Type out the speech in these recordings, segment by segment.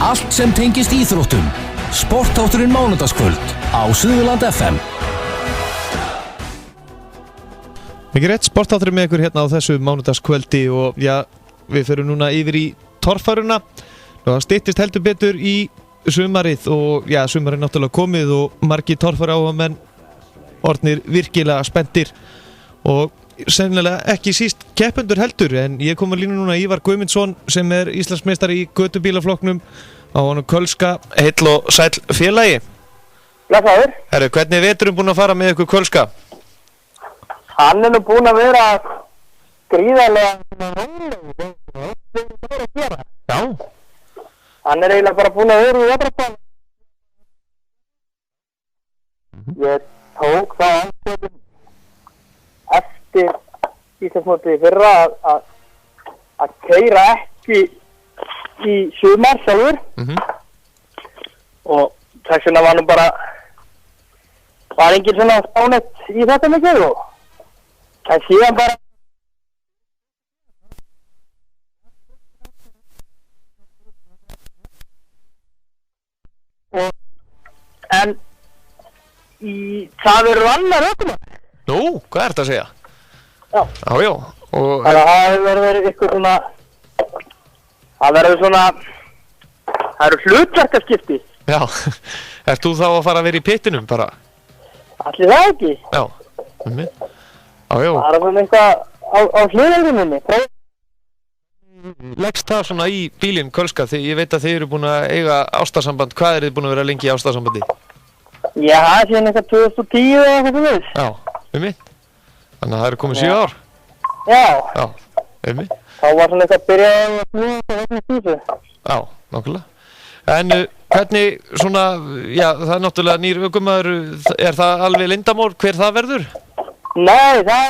Allt sem tengist íþróttum. Sportþátturinn mánudagskvöld á Suðurland FM. Mikið rétt, sportþátturinn með ykkur hérna á þessu mánudagskvöldi og já, við förum núna yfir í torfæruna. Það styttist heldur betur í sumarið og já, sumarið náttúrulega komið og margir torfæruáhugamenn orðnir virkilega spenntir og sennilega ekki síst keppendur heldur, en ég kom að línu núna Ívar Guðmundsson sem er Íslandsmeistari í götubílaflokknum á honum Kölska. Heill og sæll félagi. Blessaður. Herru, hvernig er veturinn búinn að fara með ykkur Kölska? Hann er nú búinn að vera gríðarlega Já. Hann er eiginlega bara búinn að vera í vetrarspán. Ég tók það ákvörðun eftir Íslandsmótið í fyrra að keyra ekki í sumar sjálfur. Og þess vegna var nú bara engin svona spánett í þetta mikið og en síðan bara en það verður annar ökumaður. Nú, hvað er þetta að segja? Já. Já. Og Þannig að það verður ykkur svona það eru hlutverkaskipti. já, ert þú þá að fara að vera í pittinum bara? Ætli það ekki? Já. Já. Það er svona eitthvað á hliðarinu minni. Leggst það svona í bílinn Kölska því ég veit að þið eru búin að eiga ástarsamband. Hvað er þið búin að vera lengi í ástarsambandi? Já, það er síðan eitthvað 2010 eða eitthvað svona. Já, Þannig að það eru komið 7 ár. Já. Já, Þá var svona eitthvað að byrja að snúa það vegna stífu. Já, nákvæmlega. En hvernig svona, já, það er náttúrulega nýr ökumaður, er það alveg leyndarmál hver það verður? Nei, það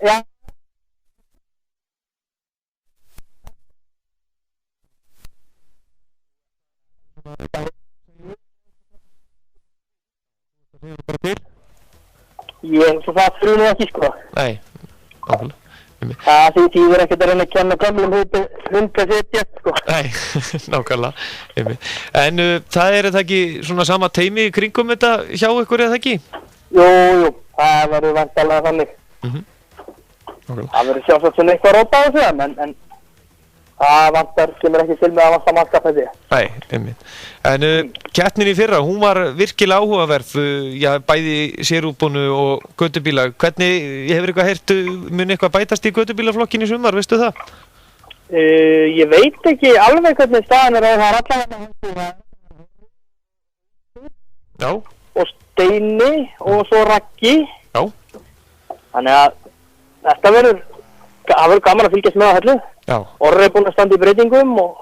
Já. Svo það fyrir nú ekki sko. Nei, nákvæmlega. Það þýðir ekkert að reyna að kenna gömlum hund að setja sko. Nei, nákvæmlega. En það er það ekki svona sama teimi í kringum þetta hjá ykkur eða ekki? Jú, það verður væntanlega þannig. Það verður sjálfsagt svona eitthvað rópa á þessu en það kemur ekki til með að vanta mannskap þetta. Nei, En keppnin í fyrra, hún var virkilega áhugaverð, já, bæði sérútbúnu og götubíla. Hvernig, hefur eitthvað heyrt, mun eitthvað bætast í götubílaflokkin í sumar, veistu það? Ég veit ekki alveg hvernig staðan er að það er allavega Já. Og Steini og svo Raggi. Já. Þannig að þetta verður gaman að fylgjast með á hellu. Já. Orri er búinn að standa í breytingum og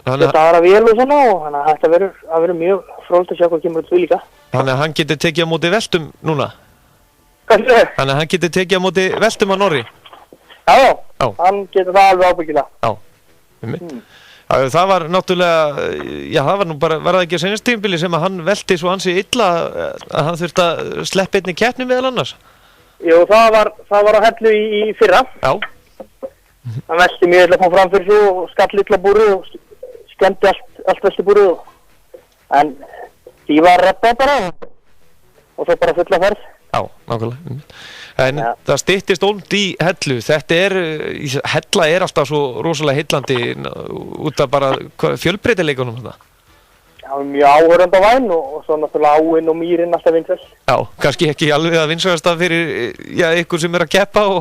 þetta aðra vél og svona og þannig að þetta verður mjög fróðlegt að sjá hvað kemur út því líka. Þannig að hann getur tekið á móti veltum núna? Hvað séu þau? Þannig að hann getur tekið á móti veltum á Norri? Já, hann getur það alveg ábyggilega. Já, það var náttúrulega, já, það var nú bara, var það ekki á seinasta tímabili sem að hann velti svo ansi illa að hann þurfti að sleppa einni keppni meðal annars? Jú, það var á hellu í fyrra. Já. Hann velti mjög illa kom fram fyrir sig og skall illa búrið og skemmti allt velti búrið en því var reddað bara og svo bara fulla ferð. Já, nákvæmlega. En það styttist ónd í hellu. Hella er alltaf svo rosalega heillandi út af bara fjölbreytileikunum þarna. Já, mjög áhorfandavæn og svo náttúrulega áinn og mýrin alltaf vinsæl. Já, kannski ekki alveg að vinsælasta fyrir ykkur sem er að keppa og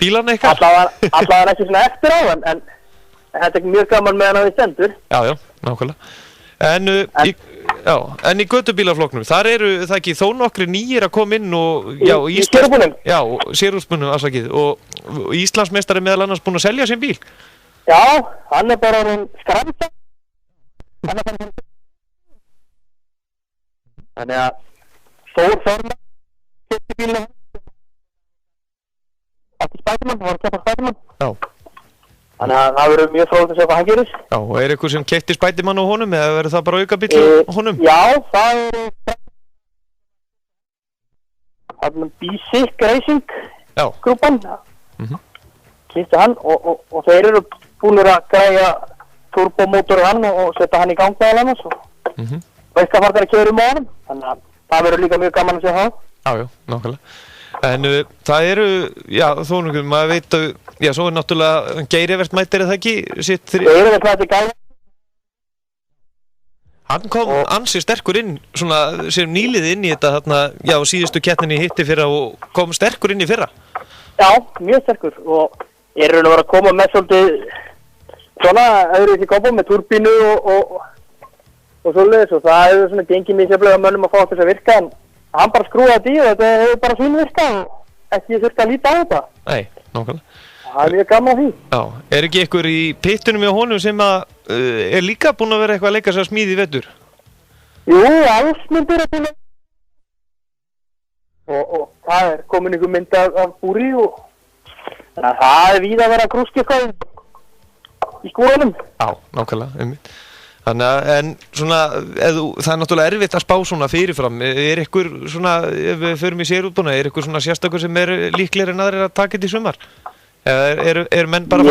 bílana ykkar. Allavega ekki svona eftir á en þetta er mjög gaman með hann að við stendur. Já, nákvæmlega. En í götubílaflokknum, þar eru það ekki þó nokkri nýjir að koma inn og já, í sérútbúnum. Já, sérútbúnum afsakið og Íslandsmeistari meðal annars búinn að selja sinn bíl. Já, hann er bara skramsa. Þannig að stór forma keypti bílinn eftir Spiderman, hann var að keppa Spiderman. Já. Þannig að það verður mjög fróðlegt að sjá hvað hann gerist. Já, og er eitthvað sem keypti Spiderman á honum eða verður það bara aukabíll á honum? Já, það eru hann B-Sick Racing Já. grúpan. Kynstu hann og þeir eru búinir að græja turbomótor hann og setja hann í gang með hann og eitthvað farið að keyra á honum. Þannig að það verður líka mjög gaman að sjá það. Já, nákvæmlega. En það eru, já, þó nokkuð, maður veit að, já, svo náttúrulega Geir Evert mættir það ekki, Geir Evert mættir gæði. Hann kom ansi sterkur inn, svona, sem nýlið inn í þetta, þarna, já, síðustu keppninni hitti fyrra og kom sterkur inn í fyrra. Já, mjög sterkur og ég raun að vera að koma með svolítið svona öðru í kombo með turbínu og svoleiðis og það hefur svona gengið misjafnlega mönnum að fá þess að virka en hann bara skrúaði þetta í og þetta hefur bara svínvirkað og ekki þurft að líta á þetta. Nei, nákvæmlega. Það mjög gaman að því. Já, ekki ykkur í pittunum hjá honum sem að er líka búinn að vera eitthvað að leika sér að smíði í vetur? Jú, alls myndir að búinn og það komin einhver mynd af búri og þannig að það víða að vera grúskipkað í skúranum. Já, nákvæmlega, einmitt. Þannig að, en svona, það er náttúrulega erfitt að spá svona fyrirfram. Ykkur svona, ef við förum í sérútbúna, ykkur svona sérstakur sem líklegri en aðrir að taka þetta í sumar? Eða menn bara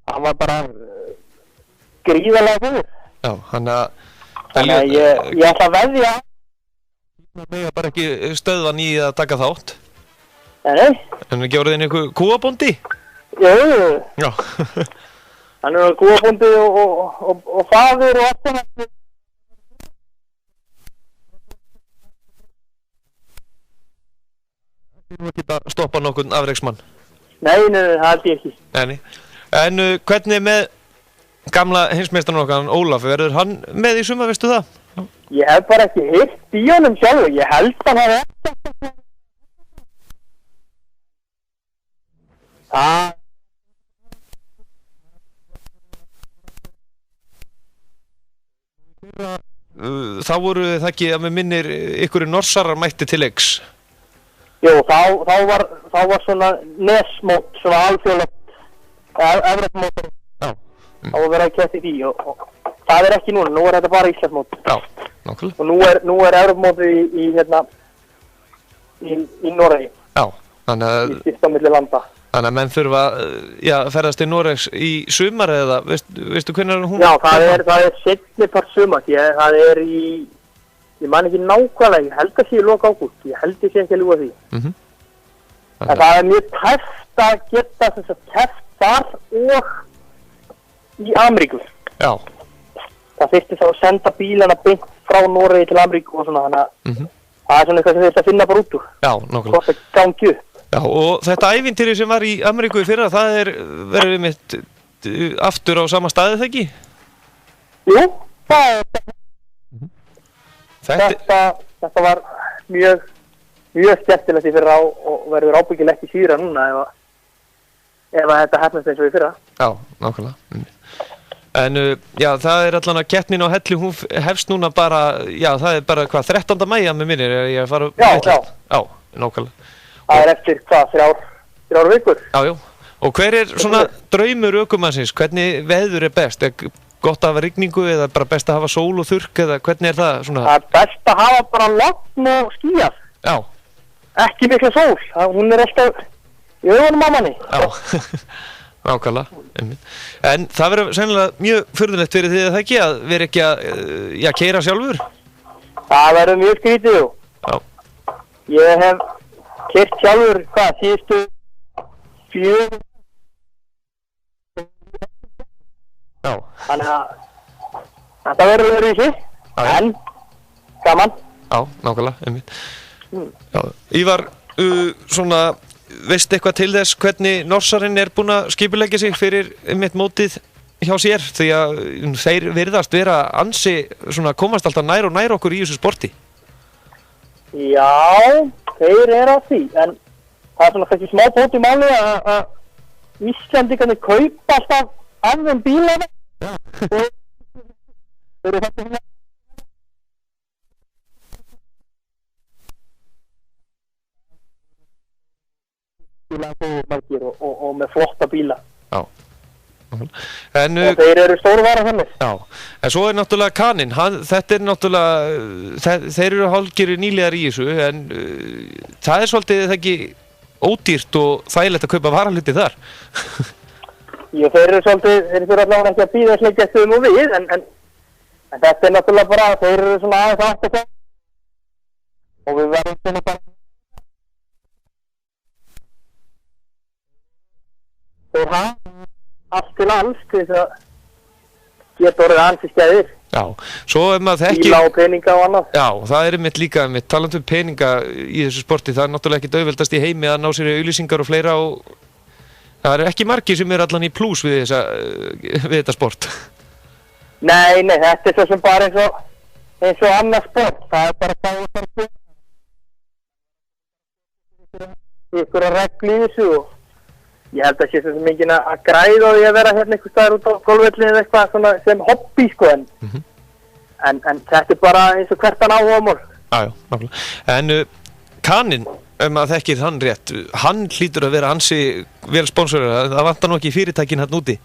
Það var bara gríðarlega góður. Já, þannig að ég ætla að veðja. Það mega bara ekki stöðvan í að taka þátt. Nei. En ekki voruð þinn einhver kúabóndi? Jú. Já. Hann er kúabóndi og faðir og allt það. Þú erum ekki að stoppa nokkurn afreiksmann? Nei, það held ég ekki. Nei. En hvernig með gamla heimsmeistarann okkar, Ólaf, verður hann með í sumar, veistu það? Ég hef bara ekki heyrt í honum sjálfur, ég held hann hafi eftir. Þá voru það ekki að með minnir ykkur norsarar mætti til leiks? Jú, þá var svona nesmót, svona alþjóðlegt, Evrópumót. Já. Þá var verið að keppa í því og það er ekki núna, nú er þetta bara Íslandsmót. Já, nákvæmlega. Og nú er Evrópumótið í Noregi. Já, þannig að í skipta á milli landa. Þannig að menn þurfa að ferðast til Noregs í sumar eða veistu hvernig hún? Já, það er seinni part sumar, það er ég man ekki nákvæmlega, ég held að sé í lok ágúst, ég held ég sé ekki að ljúga því. En það er mjög tæft að geta þess að keppt þar og í Ameríku. Já. Það þyrfti þá að senda bílana beint frá Noregi til Ameríku og svona, þannig að það er svona eitthvað sem þurfti að finna bara út úr. Já, nákvæmlega. Hvort að gangi upp. Já, og þetta ævintýri sem var í Ameríku í fyrra, það verður einmitt aftur á sama staði, það ekki? Jú, þetta var mjög skemmtilegt í fyrra og verður ábyggilegt í síðra núna ef að þetta hefnast eins og í fyrra. Já, nákvæmlega. En já, það er allan að keppnin á Hellu, hún hefst núna bara, já, það er bara hvað, 13. maí að með minnir, ég að fara... Já, nákvæmlega. Það er eftir hvað, þrjár vikur? Já. Og hver er svona draumur ökumannsins? Hvernig veður er best? Er gott að hafa rigningu eða bara best að hafa sól og þurrk eða hvernig er það svona? Það er best að hafa bara logn og skýjað. Já. Ekki mikla sól, hún er alltaf í augunum á manni. Já, nákvæmlega. En það verður sennilega mjög furðulegt fyrir því að það ekki að vera ekki að keyra sjálfur? Það verður mjög skrítið, jú. Já. Ég hef keyrt sjálfur, síðustu 4. Já. Þannig að þetta verður í sig, en gaman. Já, nákvæmlega, Já, Ívar, svona, veistu eitthvað til þess hvernig norsarinn er búinn að skipuleggja sig fyrir einmitt mótið hjá sér? Því að þeir virðast vera ansi, svona, komast alltaf nær og nær okkur í þessu sporti. Já, þeir eru á því, en það er svona kannski smá bót í máli að Íslandingarnir kaupa alltaf af þeim bílana og þeir eru þetta og með flotta bíla. Já. En og þeir eru stórvara þannig. já, en svo náttúrulega Kaninn, þetta náttúrulega þeir eru hálfgerðir nýliðar í þessu en það svolítið það ekki ódýrt og þægilegt að kaupa varahluti þar. Jú, þeir eru allavega ekki að bíða sleikja stöðum og við en þetta náttúrulega bara, þeir eru svona aðeins aftur og við verðum svona bara þeir hafa allt til alls til þess að geta orðið ansi skæðir. Já, svo maður þekki Bíla og peninga og annað. Já, það mitt líka talandi peninga í þessu sporti, það náttúrulega ekki auðveldast í heimi að ná sér auglýsingar og fleira og það ekki margir sem allan í plús við þetta sport. Nei, þetta svo sem bara eins og annað sport, það bara það ykkur að reglu í þessu og ég held að sé svo sem enginn að græða því að vera hérna einhvers staðar út á golfvelli eða eitthvað svona sem hobby sko en þetta bara eins og hvert hann áhugamál. Já, nákvæmlega. En Kaninn, maður þekkir hann rétt, hann hlýtur að vera ansi vel sponsorur, það vantar nú ekki fyrirtækin hann úti.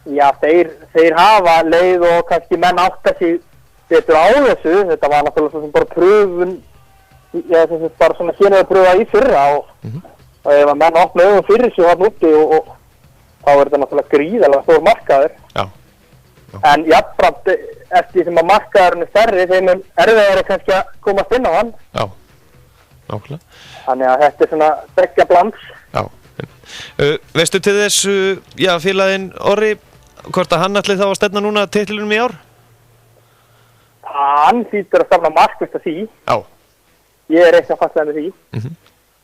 Já, þeir hafa leið og kannski menn átta sig betur á þessu, þetta var náttúrulega svo sem bara pröfun, sem bara svona hérna að pröfa í fyrra og ef að menn opna augun fyrir sig hann úti og þá þetta náttúrulega gríðarlega stór markaður. Já. En jafnframt eftir því sem að markaðurinn stærri þeim erfiðara kannski að komast inn á hann. Já, nákvæmlega. Þannig að þetta svona beggja blands. Já. Veistu til þess, félaginn Orri, hvort að hann ætli þá að stefna núna titlinum í ár? Hann hlýtur að stefna markvist af því. Já. Ég reikna fastlega með því.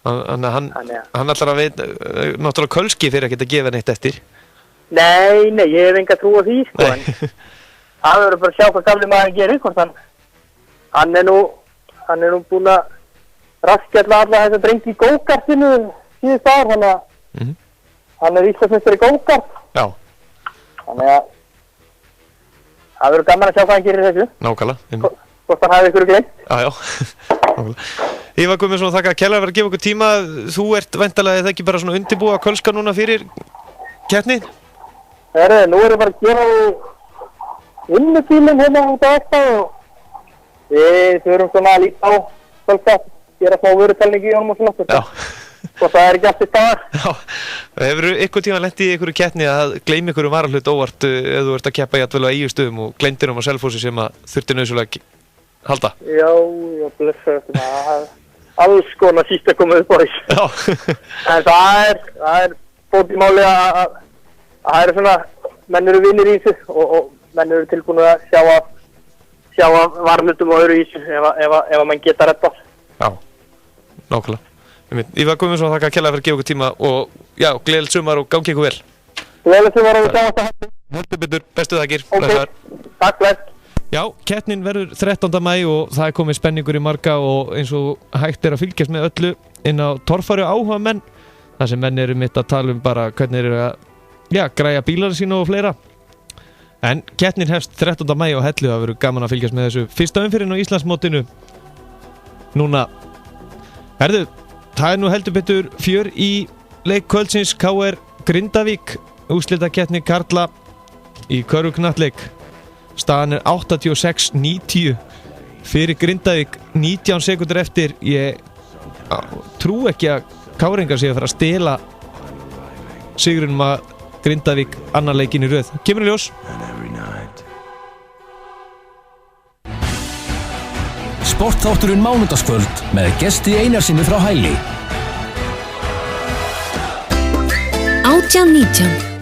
Þannig að hann ætlar að veit, náttúrulega Kölski fyrir að geta gefa neitt eftir. Nei, ég hef enga trú á því, sko, en það verður bara að sjá hvað gamli maður gerir, hvort hann er nú búinn að raskjalla alla þess að drengi í go-kartinu síðust ár, þannig að hann er Íslandsmeistari í go-kart. Já. Þannig að það verður gaman að sjá hvað hann gerir þessu. Nákvæmlega. Hvort hann hafi ykkur gleymt. Já. Nákvæmlega. Ívar Guðmundsson, þakka kærlega fyrir að gefa okkur tíma. Þú ert væntanlega eða ekki bara svona undirbúa Kölska núna fyrir keppni? Nú erum við bara að gera vinnubílinn hérna út á ekta og við þurfum svona að líta á Kölska, gera smá vörutalningu í honum og svona. Já. Og það er ekki allt í staðar. Já. Hefur ykkur tíma lent í ykkur keppni að gleyma ykkur varahlut óvart ef þú ert að keppa jafnvel á Egilsstöðum og gleymdir á Selfossi sem að þurfti nauðsynlega halda? Já, blessa það. Alls konar síst að koma upp á því. Já. En það er bót í máli að það eru svona, menn eru vinnir í þessu og menn eru tilbúin að sjá að varahlutum og öðru í þessu ef að mann geta redda. Já, nákvæmlega. Ívar Guðmundsson, þakka kærlega fyrir að gefa okkur tíma og gleðilegt sumar og gangi ykkur vel. Gleðilegt sumar og við sjáum þetta. Heldur betur, bestu þakkir. Ok, takk bless. Já, keppnin verður 13. maí og það komið spenningur í marga og eins og hægt að fylgjast með öllu inn á Torfæru áhuga menn. Það sem menn eru mitt að tala bara hvernig eru að græja bílar sína og fleira. En keppnin hefst 13. maí og Hellu, það verður gaman að fylgjast með þessu fyrsta umferðin á Íslandsmótinu. Núna, það nú heldur betur fjör í leik kvöldsins KR Grindavík, úrslitakeppni karla í körfuknattleik. Staðan er 86-90 fyrir Grindavík, 19 sekúndur eftir. Ég trú ekki að Káringar sé að fara að stela sigrinum að Grindavík annar leikinn í röð. Kemur í ljós. Sportþátturinn mánudagskvöld með Gesti Einarsinni frá Hæli. 18-19